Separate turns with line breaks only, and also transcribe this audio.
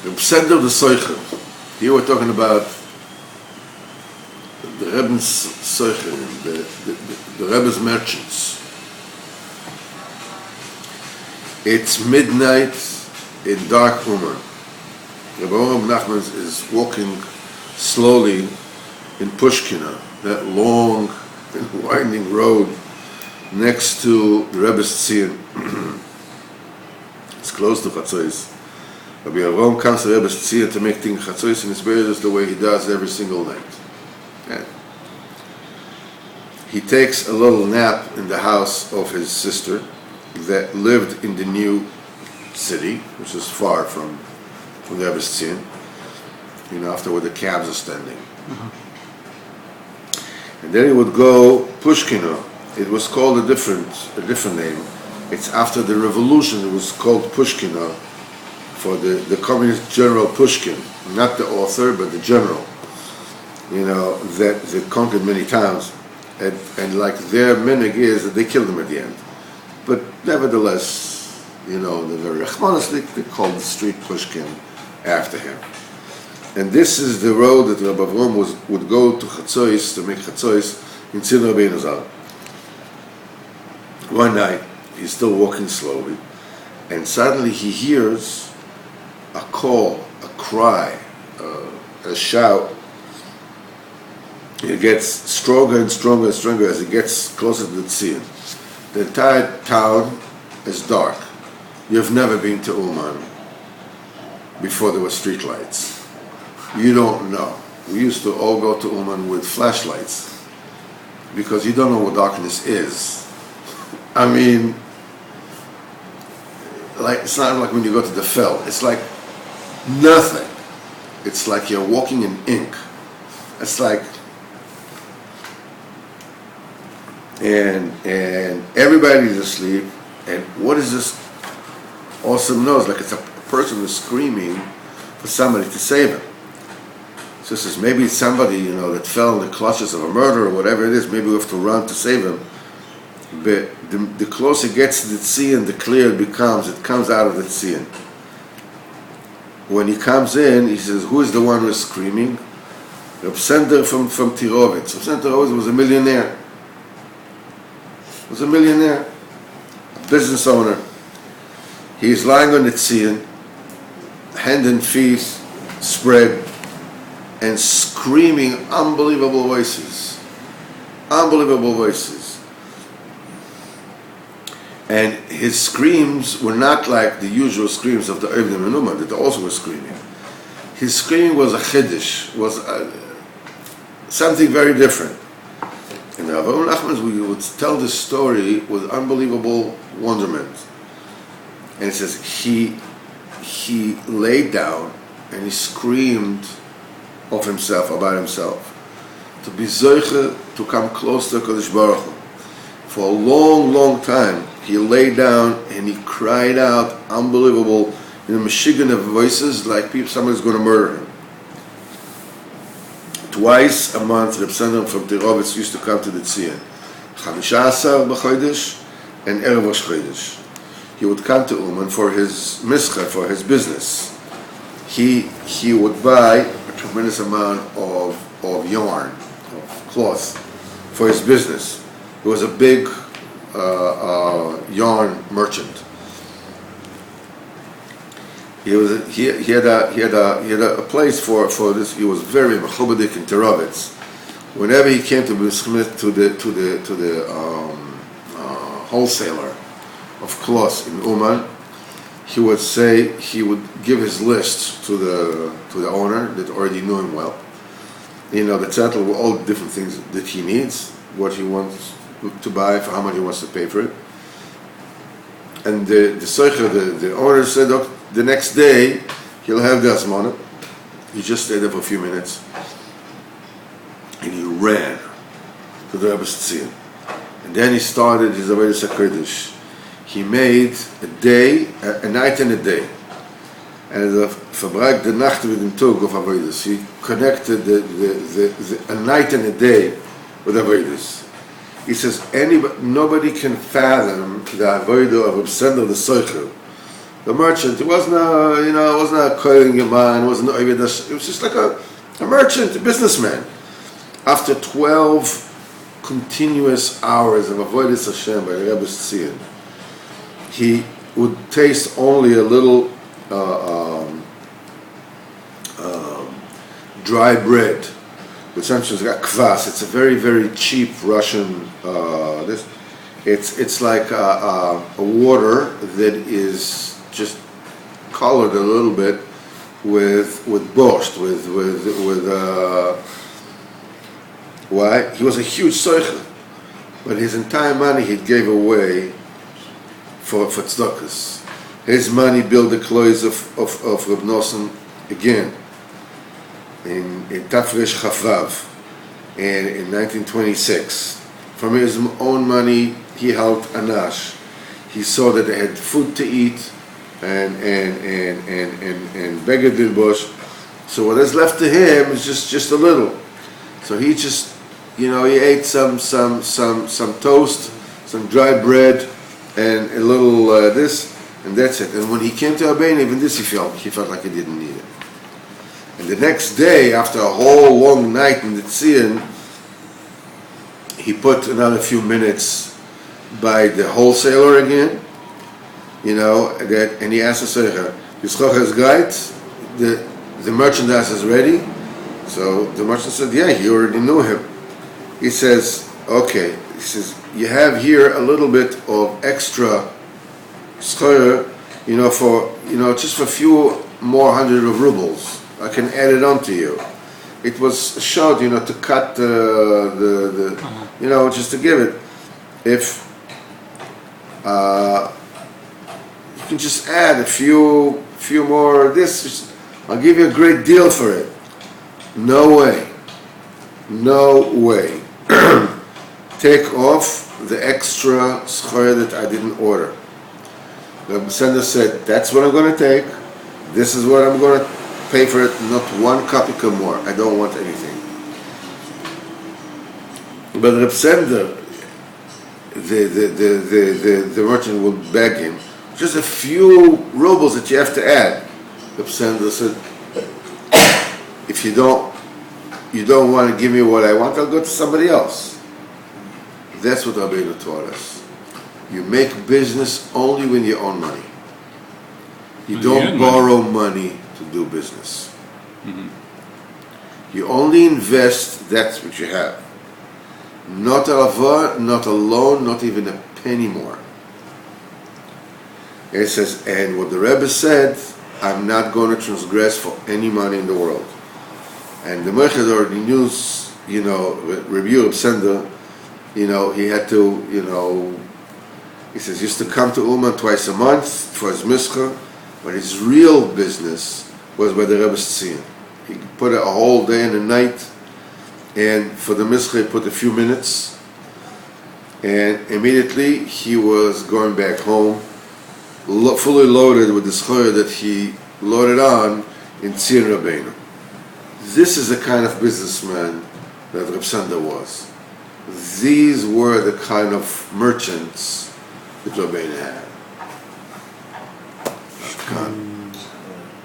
The center of the Soicher. Here we're talking about the Rebbe's Soicher, the Rebbe's merchants. It's midnight in dark Uman. Rabbi Nachman is walking slowly in Pushkina, that long and winding road next to the Rebbe's Tzion. It's close to Chatzos. Rabbi Avraham comes to Rebbe's Tzion to make things Chatzos, and it's buried the way he does every single night. Yeah. He takes a little nap in the house of his sister that lived in the new city, which is far from the Rebbe's Tzion, after where the cabs are standing. And then he would go Pushkino. It was called a different name. It's after the revolution. It was called Pushkino for the communist general Pushkin, not the author, but the general. That conquered many towns, and like their minig is that they killed him at the end. But nevertheless, the very Rachmanis, they called the street Pushkin after him. And this is the road that Rabbi Avraham would go to Chatzos, to make Chatzos in Tzin Rabbeinu Zal. One night, he's still walking slowly, and suddenly he hears a call, a cry, a shout. It gets stronger and stronger and stronger as it gets closer to the Tzion. The entire town is dark. You've never been to Uman before there were street lights. You don't know. We used to all go to Uman with flashlights because you don't know what darkness is. I mean, it's not like when you go to the Feld. It's like nothing. It's like you're walking in ink. It's like, and everybody's asleep. And what is this awesome noise? Like it's a person who's screaming for somebody to save him. So it says maybe it's somebody that fell in the clutches of a murder or whatever it is. Maybe we have to run to save him. But the closer it gets to the Tzion, the clearer it becomes. It comes out of the Tzion. When he comes in, he says, "Who is the one who is screaming?" Reb Sender from Tirovitz. Reb Sender was a millionaire. A business owner. He is lying on the Tzion, hand and feet spread, and screaming unbelievable voices. And his screams were not like the usual screams of the Diburei Emuna that also were screaming. His screaming was a chiddush, was something very different. And Rabbi Nachman would tell this story with unbelievable wonderment. And it says he laid down and he screamed of himself, about himself, to be zoiche, to come close to Kodesh Baruch Hu. For a long, long time, he lay down and he cried out unbelievable, Meshigan of voices, like somebody's going to murder him. Twice a month, Reb Sender from Tirovitz used to come to the Tzion. 15 b'chodesh and Erev Rosh Chodesh. He would come to Uman for his mischa, for his business. He would buy a tremendous amount of yarn, of cloth, for his business. He was a big yarn merchant. He had a place for this. He was very mechubadik in Tirovitz. Whenever he came to Smith to the wholesaler of cloth in Uman, he would give his list to the owner that already knew him well. The tzattel with all the different things that he needs, what he wants to buy, for how much he wants to pay for it. And the owner said, "Look, the next day he'll have the asmana." He just stayed there for a few minutes, and he ran to the Rebbe's Tzion. And then he started his Avodas HaKodesh. He made a night and a day. And the verbruikt de nacht with dem Tag of Avodas. He connected a night and a day with Avodas. He says nobody can fathom the Avodah of Reb Sender the Soicher the merchant. It wasn't a, it wasn't a kohen yaman. It wasn't. It was just like a merchant, a businessman. After 12 continuous hours of avodas Hashem by the Rebbe's Tzion, he would taste only a little dry bread, which sometimes got kvass. It's a very, very cheap Russian. It's like a water that is just colored a little bit with borscht, with why? He was a huge soicher, but his entire money he gave away for tzedakos. His money built the clothes of Reb Nosson again in Tafresh Chavav in 1926. From his own money, he helped Anash. He saw that they had food to eat and beged bilbosh. So what is left to him is just a little. So he just, he ate some toast, some dry bread, and a little this, and that's it. And when he came to Arbein, even this he felt like he didn't need it. And the next day, after a whole long night in the Tzion, he put another few minutes by the wholesaler again, and he asked the Seicher, "The schocha is right, the merchandise is ready." So the merchant said, "Yeah, he already knew him." He says, "Okay." He says, "You have here a little bit of extra schocha, just for a few more hundred of rubles. I can add it on to you." It was showed, to cut just to give it. If you can just add a few more of this, I'll give you a great deal for it. No way. Take off the extra schocha that I didn't order. The sender said, "That's what I'm going to take. This is what I'm going to pay for it. Not one kopika more. I don't want anything." But the sender, the merchant will beg him, "Just a few rubles that you have to add." The sender said, "If you don't want to give me what I want, I'll go to somebody else." That's what Rabbeinu taught us. You make business only when you own money. You don't borrow money to do business. Mm-hmm. You only invest that's what you have. Not a lavor, not a loan, not even a penny more. It says, and what the Rebbe said, I'm not going to transgress for any money in the world. And the Mechad already knew, Rabbi Yehuda Sender, he had to, he says, used to come to Uman twice a month for his mischah, but his real business was by the Rebbe's Tzion. He put a whole day and a night, and for the mischah he put a few minutes, and immediately he was going back home, fully loaded with the schocha that he loaded on in Tzion Rabbeinu. This is the kind of businessman that Reb Sander was. These were the kind of merchants that Rabbeinu had.